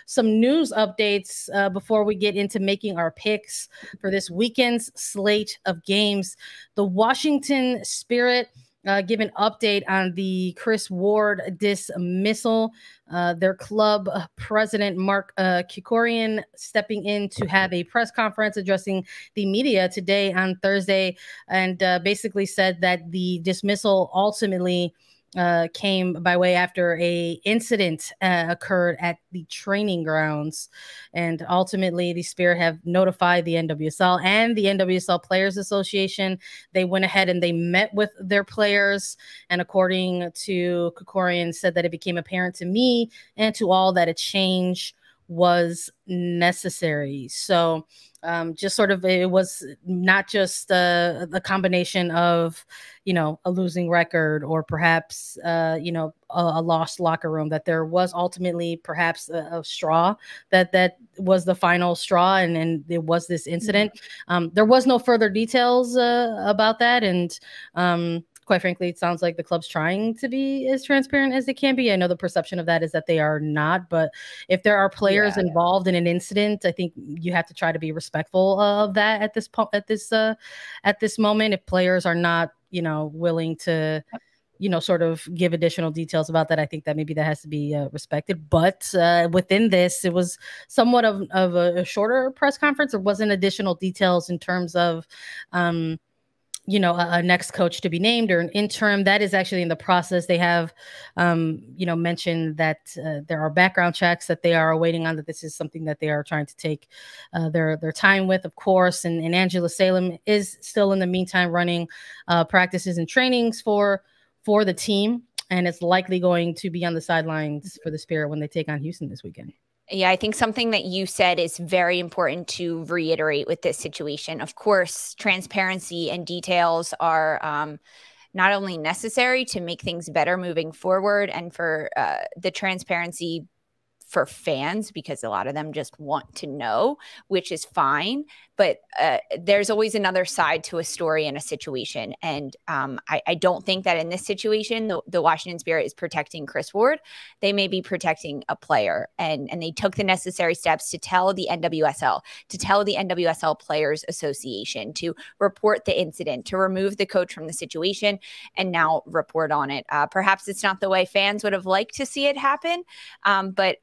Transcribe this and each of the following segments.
some news updates before we get into making our picks for this weekend's slate of games. The Washington Spirit give an update on the Kris Ward dismissal. Their club president, Mark Kikorian, stepping in to have a press conference addressing the media today on Thursday, and basically said that the dismissal ultimately came by way after a incident occurred at the training grounds, and ultimately the Spirit have notified the NWSL and the NWSL Players Association. They went ahead and they met with their players, and according to Kikorian, said that it became apparent to me and to all that a change was necessary. So just sort of, it was not just the combination of, you know, a losing record or perhaps, you know, a lost locker room, that there was ultimately perhaps a straw that was the final straw. And there was this incident. There was no further details about that. And quite frankly, it sounds like the club's trying to be as transparent as they can be. I know the perception of that is that they are not, but if there are players involved in an incident, I think you have to try to be respectful of that at this moment. If players are not, you know, willing to, you know, sort of give additional details about that, I think that maybe that has to be respected. But within this, it was somewhat of a shorter press conference. There wasn't additional details in terms of you know, a next coach to be named or an interim. That is actually in the process. They have, you know, mentioned that there are background checks that they are awaiting on, that this is something that they are trying to take their time with, of course. And Angela Salem is still in the meantime running practices and trainings for the team. And it's likely going to be on the sidelines for the Spirit when they take on Houston this weekend. Yeah, I think something that you said is very important to reiterate with this situation. Of course, transparency and details are not only necessary to make things better moving forward, and for the transparency for fans, because a lot of them just want to know, which is fine. But there's always another side to a story and a situation. And I don't think that in this situation, the Washington Spirit is protecting Kris Ward. They may be protecting a player. And they took the necessary steps to tell the NWSL, to tell the NWSL Players Association, to report the incident, to remove the coach from the situation, and now report on it. Perhaps it's not the way fans would have liked to see it happen, but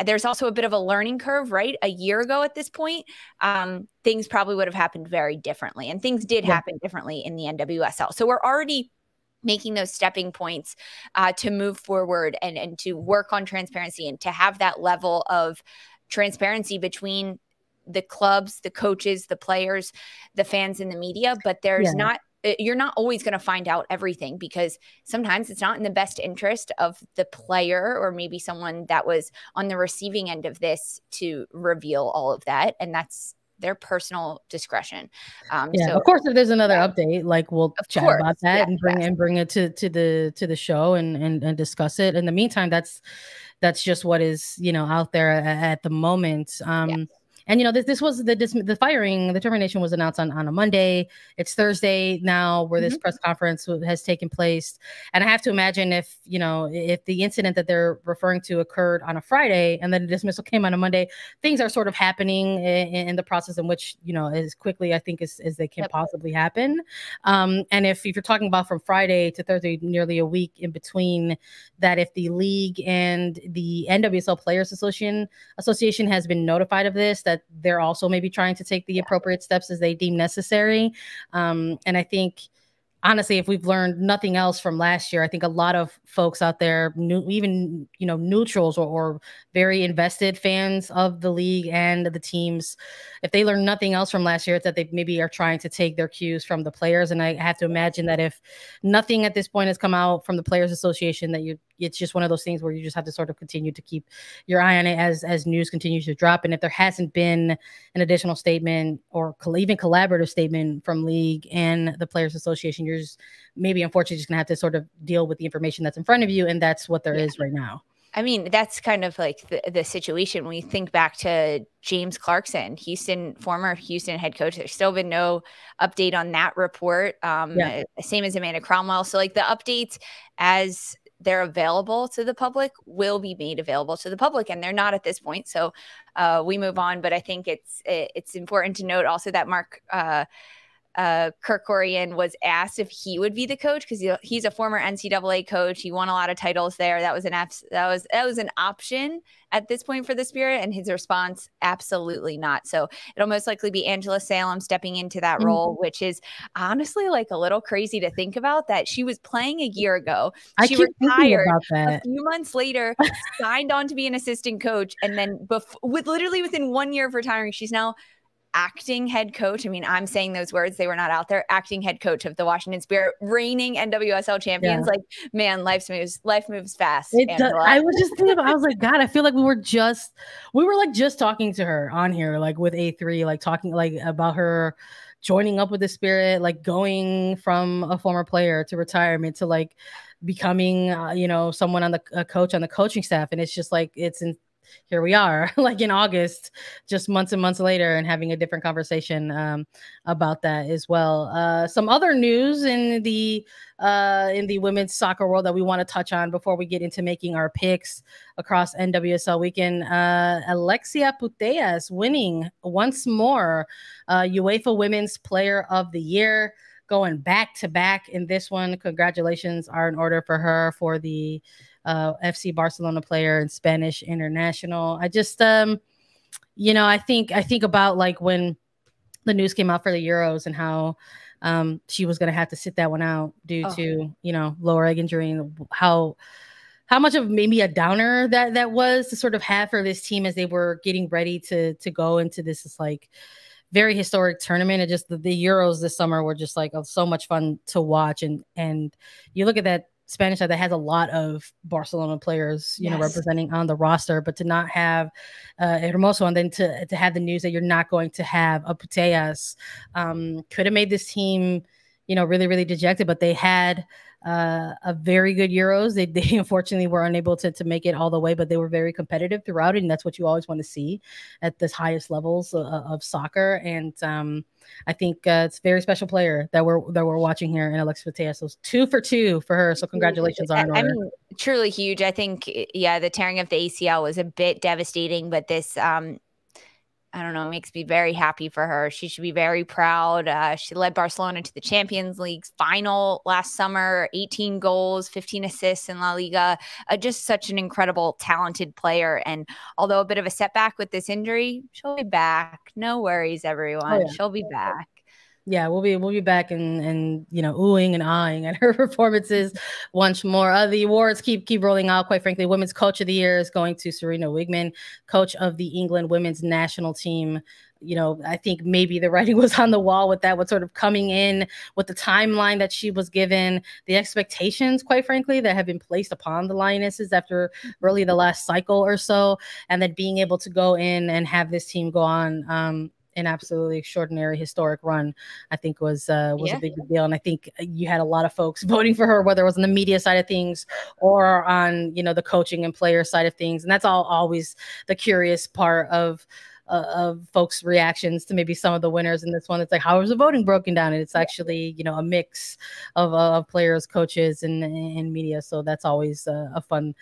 there's also a bit of a learning curve, right? A year ago at this point, things probably would have happened very differently, and things did happen differently in the NWSL. So we're already making those stepping points to move forward and to work on transparency, and to have that level of transparency between the clubs, the coaches, the players, the fans, and the media. But there's you're not always going to find out everything, because sometimes it's not in the best interest of the player, or maybe someone that was on the receiving end of this, to reveal all of that. And that's their personal discretion. So, of course, if there's another update, like, we'll chat about that and bring it to the show and discuss it. In the meantime, that's just what is, you know, out there at the moment. And, you know, this was the firing, the termination was announced on a Monday. It's Thursday now where this press conference has taken place. And I have to imagine if the incident that they're referring to occurred on a Friday and then the dismissal came on a Monday, things are sort of happening in the process in which, you know, as quickly, I think, as they can possibly happen. And if you're talking about from Friday to Thursday, nearly a week in between that, if the league and the NWSL Players Association has been notified of this, that they're also maybe trying to take the appropriate steps as they deem necessary. And I think, honestly, if we've learned nothing else from last year, I think a lot of folks out there, even, you know, neutrals or very invested fans of the league and the teams, if they learn nothing else from last year, it's that they maybe are trying to take their cues from the players. And I have to imagine that if nothing at this point has come out from the Players Association, that it's just one of those things where you just have to sort of continue to keep your eye on it as news continues to drop. And if there hasn't been an additional statement or even collaborative statement from league and the Players Association, you're just maybe unfortunately just gonna have to sort of deal with the information that's in front of you, and that's what there is right now. I mean, that's kind of like the situation when you think back to James Clarkson, former Houston head coach. There's still been no update on that report. Same as Amanda Cromwell. So like the updates as they're available to the public will be made available to the public, and they're not at this point. So we move on. But I think it's important to note also that Mark Kerkorian was asked if he would be the coach, because he's a former NCAA coach. He won a lot of titles there. That was an option at this point for the Spirit, and his response, absolutely not. So it'll most likely be Angela Salem stepping into that role, which is honestly like a little crazy to think about, that she was playing a year ago. She retired a few months later, signed on to be an assistant coach, and then literally within 1 year of retiring, she's now acting head coach. I mean, I'm saying those words, they were not out there. Acting head coach of the Washington Spirit, reigning NWSL champions. Like, man, life moves fast. I was just thinking about, I was like, God, I feel like we were just talking to her on here, like with A3, like talking like about her joining up with the Spirit, like going from a former player to retirement to like becoming, someone on the coach on the coaching staff. And it's just like, here we are, like in August, just months and months later, and having a different conversation about that as well. Some other news in the women's soccer world that we want to touch on before we get into making our picks across NWSL weekend. Alexia Putellas winning once more UEFA Women's Player of the Year, going back to back in this one. Congratulations are in order for her, for the FC Barcelona player and Spanish international. I just, I think about like when the news came out for the Euros and how she was going to have to sit that one out due to, lower leg injury, and how much of maybe a downer that was to sort of have for this team as they were getting ready to go into this like very historic tournament. And just the Euros this summer were just like so much fun to watch. And you look at that Spanish side that has a lot of Barcelona players, representing on the roster, but to not have Hermoso, and then to have the news that you're not going to have a Putellas, could have made this team, really, really dejected. But they had a very good Euros. They unfortunately were unable to make it all the way, but they were very competitive throughout it, and that's what you always want to see at the highest levels of soccer. And I think it's a very special player that we're watching here in Alexia Putellas. So 2 for 2 for her. So congratulations on her. I mean, truly huge. I think, the tearing of the ACL was a bit devastating, but this, I don't know, it makes me very happy for her. She should be very proud. She led Barcelona to the Champions League final last summer, 18 goals, 15 assists in La Liga. Just such an incredible, talented player. And although a bit of a setback with this injury, she'll be back. No worries, everyone. She'll be back. Yeah, we'll be back and oohing and ahhing at her performances once more. The awards keep rolling out. Quite frankly, Women's Coach of the Year is going to Serena Wigman, coach of the England women's national team. I think maybe the writing was on the wall with that, with sort of coming in with the timeline that she was given, the expectations, quite frankly, that have been placed upon the Lionesses after really the last cycle or so, and then being able to go in and have this team go on an absolutely extraordinary historic run, I think was a big deal. And I think you had a lot of folks voting for her, whether it was on the media side of things or on, the coaching and player side of things. And that's always the curious part of folks' reactions to maybe some of the winners in this one. It's like, how is the voting broken down? And it's actually, a mix of players, coaches, and media. So that's always a fun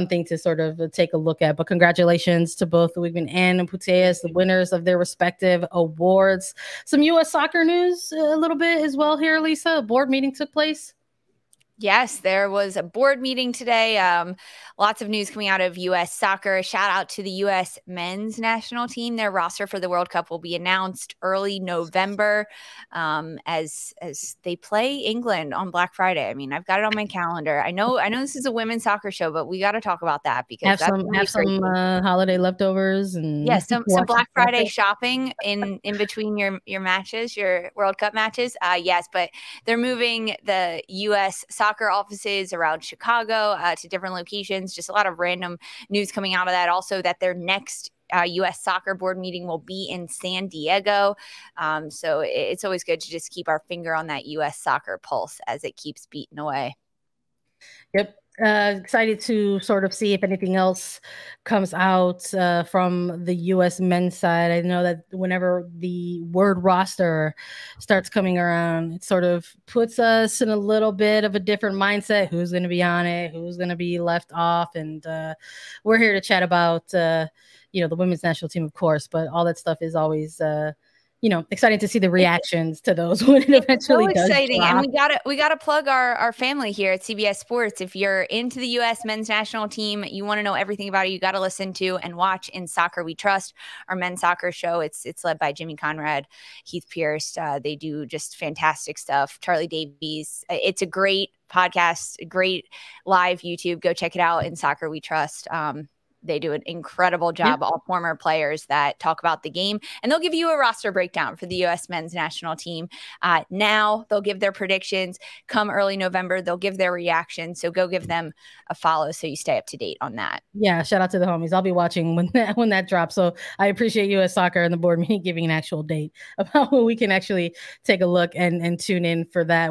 thing to sort of take a look at. But congratulations to both Wigman and Putellas, the winners of their respective awards. Some U.S. soccer news a little bit as well here, Lisa. A board meeting took place. Yes, there was a board meeting today. Lots of news coming out of U.S. soccer. Shout out to the U.S. men's national team. Their roster for the World Cup will be announced early November as they play England on Black Friday. I mean, I've got it on my calendar. I know this is a women's soccer show, but we got to talk about that because have some holiday leftovers and some Black Friday shopping in between your matches, your World Cup matches. Yes, but they're moving the U.S. soccer offices around Chicago to different locations. Just a lot of random news coming out of that. Also, that their next U.S. soccer board meeting will be in San Diego. So it's always good to just keep our finger on that U.S. soccer pulse as it keeps beating away. Yep. excited to sort of see if anything else comes out from the U.S. men's side. I know that whenever the word roster starts coming around, it sort of puts us in a little bit of a different mindset. Who's going to be on it? Who's going to be left off? And we're here to chat about, the women's national team, of course, but all that stuff is always exciting to see the reactions to those when it eventually does exciting. drop. And we gotta plug our family here at CBS Sports. If you're into the U.S. men's national team, you want to know everything about it, you got to listen to and watch In Soccer We Trust, our men's soccer show. It's led by Jimmy Conrad, Heath Pierce. They do just fantastic stuff. Charlie Davies. It's a great podcast, great live YouTube. Go check it out. In Soccer We Trust. They do an incredible job, all former players that talk about the game, and they'll give you a roster breakdown for the U.S. men's national team. Now they'll give their predictions. Come early November, they'll give their reactions. So go give them a follow so you stay up to date on that. Yeah, shout out to the homies. I'll be watching when that drops. So I appreciate U.S. Soccer and the board meeting giving an actual date about when we can actually take a look and tune in for that.